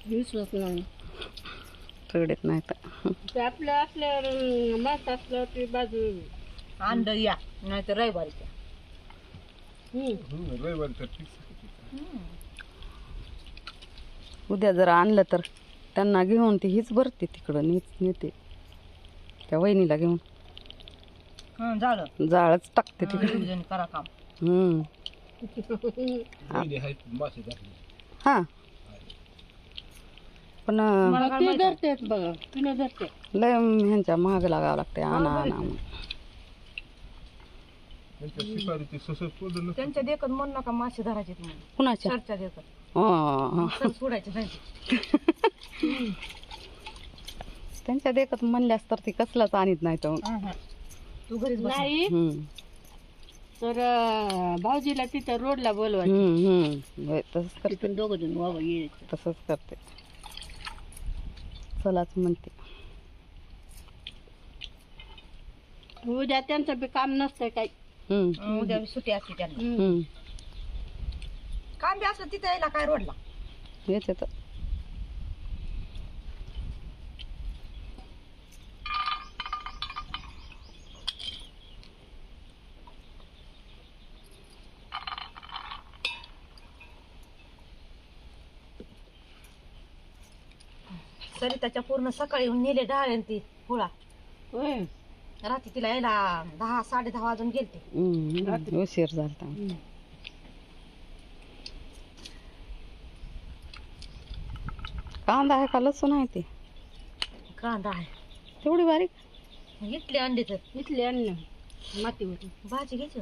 विश्वास नाही थोडेच नाही तर ते आपल्यावर मास असलं ते बाजू अंड या नाही तर रविवारी उद्या जर आणलं तर त्यांना घेऊन ती हीच भरते तिकडं नेते त्या वहिनीला घेऊन झालं जाळच टाकते तिकडे दोघीजणी करा काम. हा पण ते धरते बघा तिने धरते लय ह्यांच्या महाग लागावं लागते आणा आणा म्हणून. त्यांच्या देखत म्हणू नका मासे धरायचे तुम्ही कुणाच्या चर्चा देखत हा. सर सोडायचे नाही त्यांच्या देखत म्हणल्यास तर ती कसलाच आणत नाही तर तू घरीच बस. नाही तर भाऊजीला तिथं रोडला बोलवायचं तसंच करते तिथून दोघं जण वावा यायचं तसंच करते चलाच म्हणते उद्या त्यांचं बी काम नसतं काही उद्या सुट्टी असते त्यांना काम बी असलं तिथं यायला काय रोडला येते तर सरिताच्या पूर्ण सकाळी येऊन नेले डाळ ती पोळा होय रात्री तिला यायला 10-10:30 वाजून गेलते उशीर झाला कांदा आहे का लसूण आहे ते कांदा आहे तेवढी बारीक इथले अंडे तर इथले अन्न मातीवर भाजी घ्यायची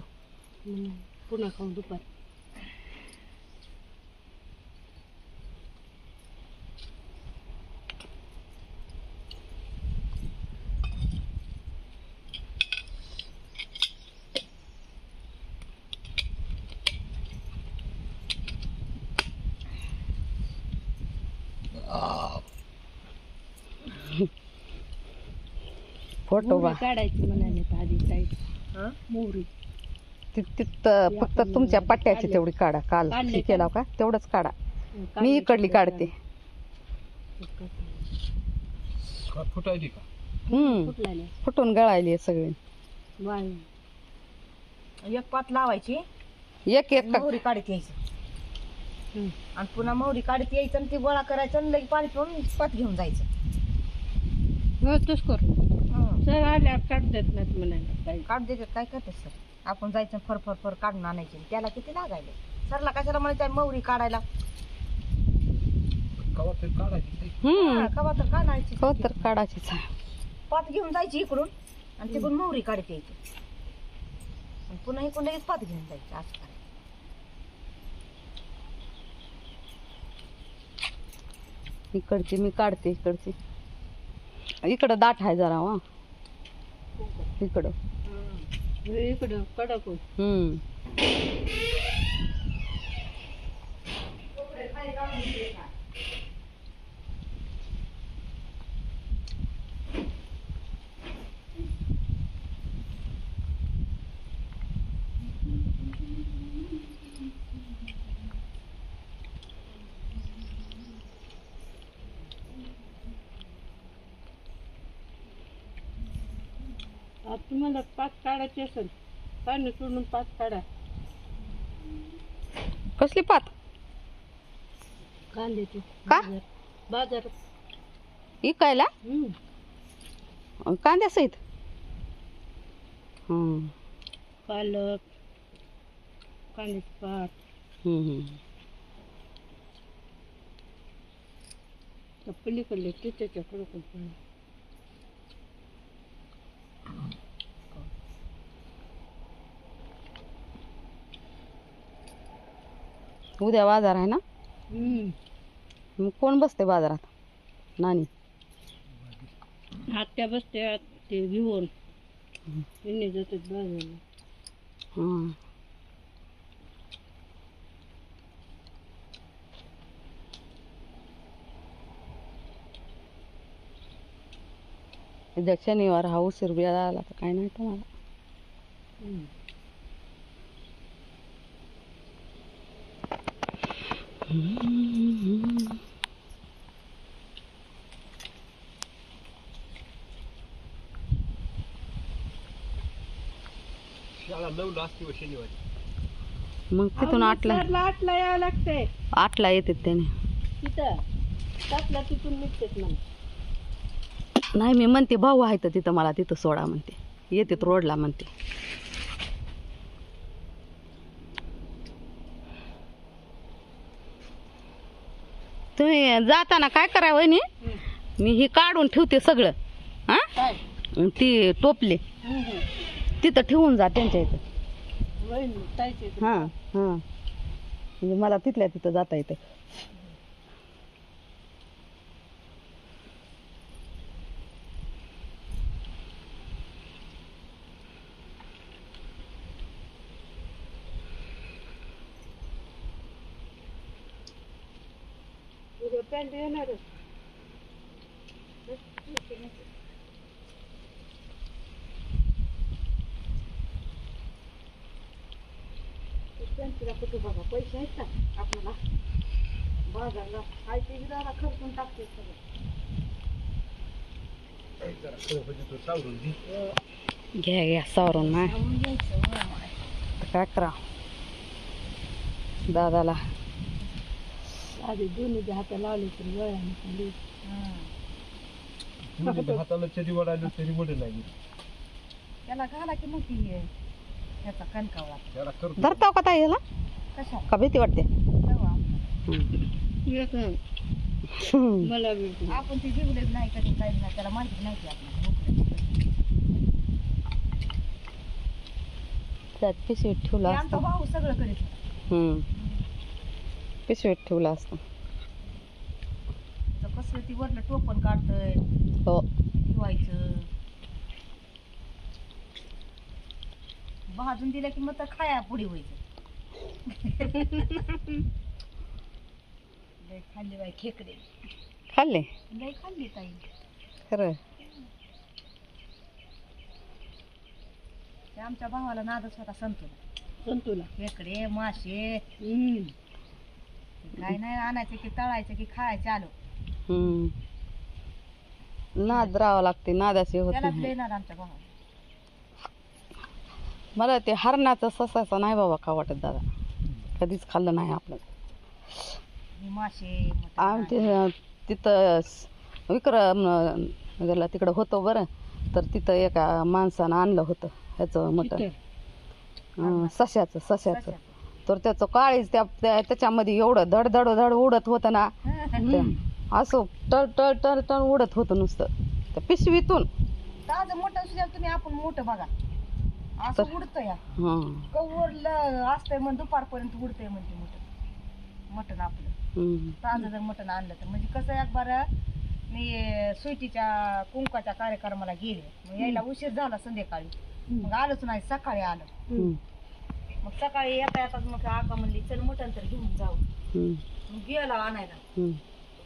पुन्हा खाऊ दुपार फोटो बा काढायची म्हणाले आधी साईड मोहरी तिथं फक्त तुमच्या पट्ट्याची तेवढी काढा काल काढले केला का तेवढंच काढा मी इकडली काढते फुटायची का फुटलाले फुटून गळायली सगळी वाळू एक पात लावायची एक एक मोहरी काढत यायचं आणि पुन्हा मोहरी काढत यायचं आणि ती गोळा करायचं आणि लगेच पाणी पिऊन पात घेऊन जायचं तूच कर सर आल्यावर काढ देत नाहीत म्हणाले काढ देतात काय करते सर आपण जायचं फर काढून आणायचे त्याला किती लागायले सरला कशाला म्हणायचं मोहरी काढायला कवा तरी काढायची कवा तर काढायची हो तर काढायचीच पात घेऊन जायची इकडून आणि तिकडून मोहरी काढत यायची आणि पुन्हा इकडून लगेच पात घेऊन जायची असं करायचं इकडची मी काढते इकडची इकडं दाट आहे जरा वा इकडं इकडं कडक तुम्हाला पाच काढायचे असेल पाणी सोडून पाच काढा कसली पात कांद्याची का बाजार इकायला कांद्यासहित पालक कांद्याची पात पलीकडले त्याच्या कडक उद्या बाजार आहे ना मग कोण बसते बाजारात नानी आत्या बसत्या ते घेऊन त्यांनी जातात बाजारला उद्या शनिवार हा उशीर बी आला तर काय नाही तुम्हाला 9ला असते व शनिवारी. मग तिथून आठला आठला यावं लागतंय आठला येतात त्याने. तिथं सातला तिथून निघतात मग. नाही मी म्हणते भाऊ आहे तर तिथं मला तिथं सोडा म्हणते, येते रोडला म्हणते. तुम्ही जाताना काय करा वहिनी, मी ही काढून ठेवते सगळं हा, काय ती टोपले तिथं ठेवून जा त्यांच्या इथं. वहिनी ताईचे ते. हां हां, म्हणजे मला तिथल्या तिथं जाता येतं. उद्या पॅन्ट येणारच. पॅन्टीला कुठं बघा पैसे आहेत का आपल्याला बाजारला काय ते जरा खर्चून टाकते सगळं. जरा खरं म्हणजे तो सावरून घे. घ्या घ्या सावरून माय. खाऊन घ्यायचं हो माय. तर काय करा दादाला. आधी दोन्ही हाता लावले तरी वयाने खाली. दोन्ही हाताला चरी वडायला तरी वड नाही. त्याला घाला की मग ती ह्याचा कणकावळा त्याला करतो. धरताव का ताई याला कशा का भीती वाटते? तेव्हा एक मला भेटलं. आपण ती जिवलेच नाही कधी काही नाही, त्याला माहिती नाही की आपल्याला. त्यात पिशवीत ठेवला ते आमचा असतं. भाऊ सगळं करीत होता. पिशवीत ठेवला असतं. तर कसं ती वरलं टोपण काढतंय हो ठेवायचं, भाजून दिलं की मग तर खाया पुढे व्हायचं. लय खाल्ली बाई खेकडे, खाल्ले लय खाल्ली ताई. खरं. ते आमच्या भावाला नादच होता संतूला. संतूला. खेकडे मासे हम्म. काय नाही आणायचं की तळायचं की खायचं आलो. नाद राहावं लागते, नादाशी होत त्याला नाही. लय नाद आमच्या भावाला. मला ते हरणाचं ससाचं नाही बाबा का वाटत दादा, कधीच खाल्लं नाही आपलं. हे मासे मटण आमच्या तिथं विक्रम तिकडं होतं बरं, तर तिथं एका माणसानं आणलं होतं ह्याचं मटण, सश्याचं. सश्याचं. तर त्याचं काळीच त्याच्यामध्ये एवढं धड धड धड उडत होतं ना, ते असं टर टर टर टर उडत होतं नुसतं त्या पिशवीतून. ताजं मोठं सुद्धा तुम्ही आपण मोठं बघा असं उडतं या हां कवरलं असतंय मग दुपारपर्यंत उडतंय म्हणते मटण आपलं. ताजं जर मटण आणलं तर म्हणजे कसं एक बरं मी सुईटीच्या कुंकाच्या कार्यक्रमाला गेले, मग यायला उशीर झाला संध्याकाळी, मग आलोच नाही. सकाळी आलं, मग सकाळी येता येताच मग आका म्हणली चल मटण तर घेऊन जाऊ. मग गेला आणायला,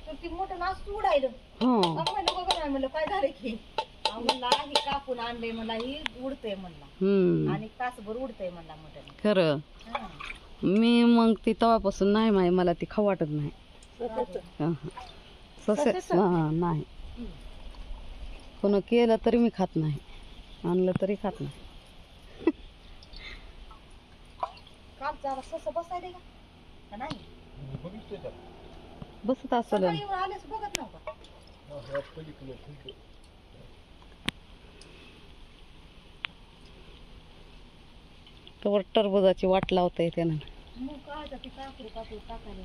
तर ती मटण असं उडायलं. मग म्हणलं बघा नाही, म्हणलं काय झालं की म्हणला ही कापून आणलंय, मला ही उडतंय म्हणला, आणि तासभर उडतंय म्हणला मटण. खरं. मी मग ती तवापासून नाही माय, मला ती खाऊ वाटत नाही. नाही कोण केलं तरी मी खात नाही, आणलं तरी खात नाही. कालचा सस बसायला का नाही बघितलं का? बसत असेल. सकाळी येऊन आलेच बघत नव्हता. हा, पलीकडे फुलतो. तर टरबुजाची वाट लावता येते ना. मग काय ती काकडी टाकायला